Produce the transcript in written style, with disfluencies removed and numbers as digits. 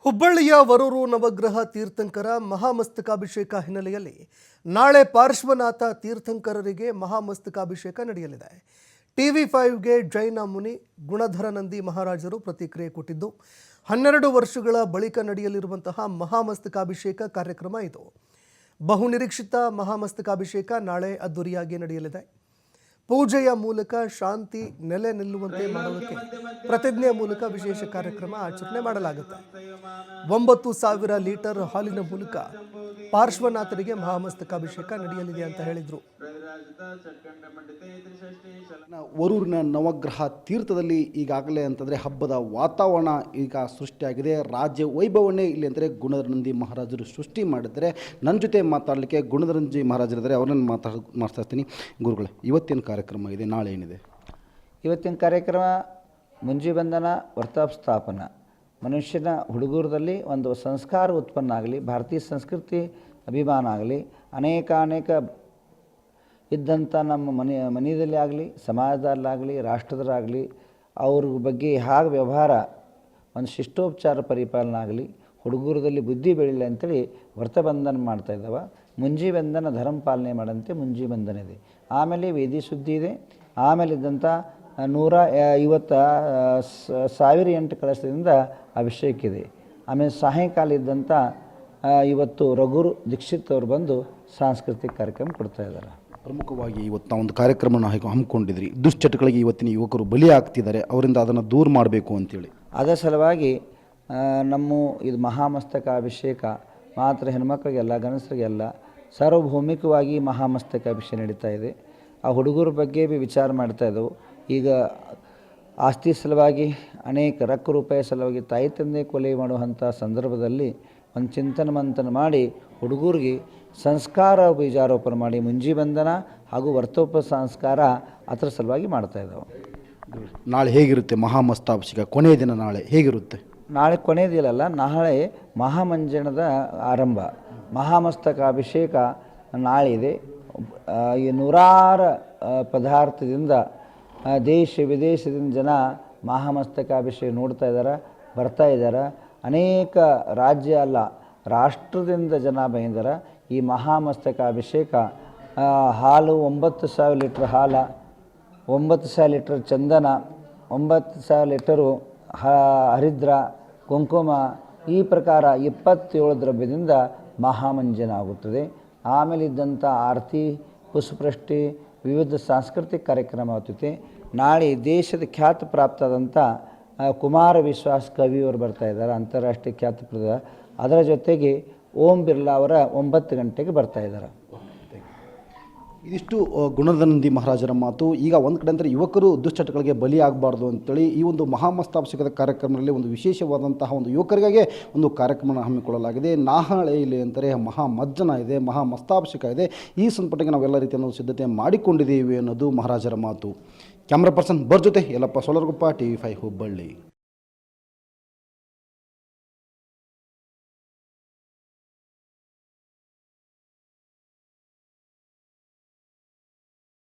ಹುಬ್ಬಳ್ಳಿಯ ವರೂರು ನವಗ್ರಹ ತೀರ್ಥಂಕರ ಮಹಾಮಸ್ತಕಾಭಿಷೇಕ ಹಿನ್ನೆಲೆಯಲ್ಲಿ ನಾಳೆ ಪಾರ್ಶ್ವನಾಥ ತೀರ್ಥಂಕರರಿಗೆ ಮಹಾಮಸ್ತಕಾಭಿಷೇಕ ನಡೆಯಲಿದೆ. TV5ಗೆ ಜೈನ ಮುನಿ ಗುಣಧರನಂದಿ ಮಹಾರಾಜರು ಪ್ರತಿಕ್ರಿಯೆ ಕೊಟ್ಟಿದ್ದು, 12 ವರ್ಷಗಳ ಬಳಿಕ ನಡೆಯಲಿರುವಂತಹ ಮಹಾಮಸ್ತಕಾಭಿಷೇಕ ಕಾರ್ಯಕ್ರಮ ಇದು. ಬಹುನಿರೀಕ್ಷಿತ ಮಹಾಮಸ್ತಕಾಭಿಷೇಕ ನಾಳೆ ಅದ್ದೂರಿಯಾಗಿ ನಡೆಯಲಿದೆ. ಪೂಜೆಯ ಮೂಲಕ ಶಾಂತಿ ನೆಲೆ ನಿಲ್ಲುವಂತೆ ಮಾಡೋದಕ್ಕೆ ಪ್ರತಿಜ್ಞೆಯ ಮೂಲಕ ವಿಶೇಷ ಕಾರ್ಯಕ್ರಮ ಆಚರಣೆ ಮಾಡಲಾಗುತ್ತೆ. 9,000 ಲೀಟರ್ ಹಾಲಿನ ಮೂಲಕ ಪಾರ್ಶ್ವನಾಥರಿಗೆ ಮಹಾಮಸ್ತಕಾಭಿಷೇಕ ನಡೆಯಲಿದೆ ಅಂತ ಹೇಳಿದರು. ವರೂರಿನ ನವಗ್ರಹ ತೀರ್ಥದಲ್ಲಿ ಈಗಾಗಲೇ ಅಂತಂದರೆ ಹಬ್ಬದ ವಾತಾವರಣ ಈಗ ಸೃಷ್ಟಿಯಾಗಿದೆ. ರಾಜ್ಯ ವೈಭವನ್ನೇ ಇಲ್ಲಿ ಅಂದರೆ ಗುಣಧರನಂದಿ ಮಹಾರಾಜರು ಸೃಷ್ಟಿ ಮಾಡಿದ್ದಾರೆ. ನನ್ನ ಜೊತೆ ಮಾತಾಡಲಿಕ್ಕೆ ಗುಣಧರನಂದಿ ಮಹಾರಾಜರಿದ್ದಾರೆ, ಅವರನ್ನು ಮಾತಾಡ್ತೀನಿ. ಗುರುಗಳೇ, ಇವತ್ತಿನ ಕಾರ್ಯಕ್ರಮ ಇದೆ, ನಾಳೆ ಏನಿದೆ? ಇವತ್ತಿನ ಕಾರ್ಯಕ್ರಮ ಮುಂಜಿಬಂಧನ ವ್ರತಸ್ಥಾಪನ. ಮನುಷ್ಯನ ಹುಡುಗರದಲ್ಲಿ ಒಂದು ಸಂಸ್ಕಾರ ಉತ್ಪನ್ನ ಆಗಲಿ, ಭಾರತೀಯ ಸಂಸ್ಕೃತಿ ಅಭಿಮಾನ ಆಗಲಿ, ಅನೇಕ ಇದ್ದಂಥ ನಮ್ಮ ಮನೆಯಲ್ಲಿ ಆಗಲಿ, ಸಮಾಜದಲ್ಲಾಗಲಿ, ರಾಷ್ಟ್ರದಲ್ಲಾಗಲಿ ಅವ್ರ ಬಗ್ಗೆ ಹೇಗೆ ವ್ಯವಹಾರ, ಒಂದು ಶಿಷ್ಟೋಪಚಾರ ಪರಿಪಾಲನೆ ಆಗಲಿ, ಹುಡುಗರದಲ್ಲಿ ಬುದ್ಧಿ ಬೆಳೀಲಿ ಅಂತೇಳಿ ವ್ರತಬಂಧನ ಮಾಡ್ತಾಯಿದ್ದಾವೆ. ಮುಂಜಿಬಂಧನ ಧರ್ಮ ಪಾಲನೆ ಮಾಡಂತೆ ಮುಂಜಿಬಂಧನ ಇದೆ. ಆಮೇಲೆ ವೇದಿ ಶುದ್ಧಿ ಇದೆ. ಆಮೇಲೆ ಇದ್ದಂಥ 150,008 ಕಳಶದಿಂದ ಅಭಿಷೇಕ ಇದೆ. ಆಮೇಲೆ ಸಾಯಂಕಾಲ ಇದ್ದಂಥ ಇವತ್ತು ರಘು ದೀಕ್ಷಿತ್ ಅವರು ಬಂದು ಸಾಂಸ್ಕೃತಿಕ ಕಾರ್ಯಕ್ರಮ ಕೊಡ್ತಾ ಇದ್ದಾರೆ. ಪ್ರಮುಖವಾಗಿ ಇವತ್ತು ಒಂದು ಕಾರ್ಯಕ್ರಮನ ಹಮ್ಮಿಕೊಂಡಿದ್ರಿ. ದುಶ್ಚಟಗಳಿಗೆ ಇವತ್ತಿನ ಯುವಕರು ಬಲಿ ಆಗ್ತಿದ್ದಾರೆ, ಅವರಿಂದ ಅದನ್ನು ದೂರ ಮಾಡಬೇಕು ಅಂತೇಳಿ ಅದರ ಸಲುವಾಗಿ ನಮ್ಮ ಇದು ಮಹಾಮಸ್ತಕಾಭಿಷೇಕ ಮಾತ್ರ ಹೆಣ್ಮಕ್ಳಿಗೆಲ್ಲ ಗಂಡಸರಿಗೆಲ್ಲ ಸಾರ್ವಭೌಮಿಕವಾಗಿ ಮಹಾಮಸ್ತಕಾಭಿಷೇಕ ನಡೀತಾ ಇದೆ. ಆ ಹುಡುಗರ ಬಗ್ಗೆ ವಿಚಾರ ಮಾಡ್ತಾ ಇದ್ದವು. ಈಗ ಆಸ್ತಿ ಸಲುವಾಗಿ ಅನೇಕ ರೂಪಾಯಿ ಸಲುವಾಗಿ ತಾಯಿ ತಂದೆ ಕೊಲೆ ಮಾಡುವಂಥ ಸಂದರ್ಭದಲ್ಲಿ ಒಂದು ಚಿಂತನೆ ಮಂಥನ ಮಾಡಿ ಹುಡುಗರಿಗೆ ಸಂಸ್ಕಾರ ಬೀಜಾರೋಪಣ ಮಾಡಿ ಮುಂಜಿಬಂಧನ ಹಾಗೂ ವ್ರತೋಪ ಸಂಸ್ಕಾರ ಅದರ ಸಲುವಾಗಿ ಮಾಡ್ತಾಯಿದ್ದಾವೆ. ನಾಳೆ ಹೇಗಿರುತ್ತೆ ಮಹಾಮಸ್ತಕಾಭಿಷೇಕ? ಕೊನೆಯ ದಿನ ನಾಳೆ ಹೇಗಿರುತ್ತೆ? ನಾಳೆ ಕೊನೆಯ ದಿನ, ನಾಳೆ ಮಹಾಮಂಜನದ ಆರಂಭ. ಮಹಾಮಸ್ತಕಾಭಿಷೇಕ ನಾಳೆ ಇದೆ. ಈ 100 ಪದಾರ್ಥದಿಂದ ದೇಶ ವಿದೇಶದಿಂದ ಜನ ಮಹಾಮಸ್ತಕಾಭಿಷೇಕ ನೋಡ್ತಾ ಇದ್ದಾರೆ, ಬರ್ತಾ ಇದ್ದಾರೆ. ಅನೇಕ ರಾಜ್ಯ ಅಲ್ಲ, ರಾಷ್ಟ್ರದಿಂದ ಜನ ಬಂದಿದ್ದಾರೆ. ಈ ಮಹಾಮಸ್ತಕಾಭಿಷೇಕ ಹಾಲು 9,000 ಲೀಟ್ರ್ ಹಾಲು, 9,000 ಲೀಟ್ರ್ ಚಂದನ, 9,000 ಲೀಟರು ಹರಿದ್ರ, ಕುಂಕುಮ, ಈ ಪ್ರಕಾರ 27 ದ್ರವ್ಯದಿಂದ ಮಹಾಮಂಜನ ಆಗುತ್ತದೆ. ಆಮೇಲೆ ಇದ್ದಂಥ ಆರತಿ, ಪುಷ್ಪವೃಷ್ಟಿ, ವಿವಿಧ ಸಾಂಸ್ಕೃತಿಕ ಕಾರ್ಯಕ್ರಮ ಆಗ್ತೈತೆ. ನಾಳೆ ದೇಶದ ಖ್ಯಾತಿ ಪ್ರಾಪ್ತವಾದಂಥ ಕುಮಾರ ವಿಶ್ವಾಸ್ ಕವಿಯವರು ಬರ್ತಾ ಇದ್ದಾರೆ, ಅಂತಾರಾಷ್ಟ್ರೀಯ ಖ್ಯಾತಿಪ್ರದ. ಅದರ ಜೊತೆಗೆ ಓಂ ಬಿರ್ಲಾ ಅವರ 9 ಗಂಟೆಗೆ ಬರ್ತಾ ಇದ್ದಾರೆ. ಇದಿಷ್ಟು ಗುಣಧರನಂದಿ ಮಹಾರಾಜರ ಮಾತು. ಈಗ ಒಂದು ಕಡೆ ಅಂದರೆ ಯುವಕರು ದುಶ್ಚಟಗಳಿಗೆ ಬಲಿ ಆಗಬಾರ್ದು ಅಂತೇಳಿ ಈ ಒಂದು ಮಹಾಮಸ್ತಕಾಭಿಷೇಕದ ಕಾರ್ಯಕ್ರಮದಲ್ಲಿ ಒಂದು ವಿಶೇಷವಾದಂತಹ ಒಂದು ಯುವಕರಿಗಾಗಿ ಒಂದು ಕಾರ್ಯಕ್ರಮ ಹಮ್ಮಿಕೊಳ್ಳಲಾಗಿದೆ. ನಾಳೆ ಇಲ್ಲಿ ಅಂತಾರೆ ಮಹಾಮಜ್ಜನ ಇದೆ, ಮಹಾಮಸ್ತಕಾಭಿಷೇಕ ಇದೆ. ಈ ಸಂಪಟ್ಟಿಗೆ ನಾವೆಲ್ಲ ರೀತಿಯ ಸಿದ್ಧತೆ ಮಾಡಿಕೊಂಡಿದ್ದೀವಿ ಅನ್ನೋದು ಮಹಾರಾಜರ ಮಾತು. ಕ್ಯಾಮ್ರಾ ಪರ್ಸನ್ ಜೊತೆ ಯಲ್ಲಪ್ಪ ಸೋಲರಗುಪ್ಪ, TV5 ಹುಬ್ಬಳ್ಳಿ.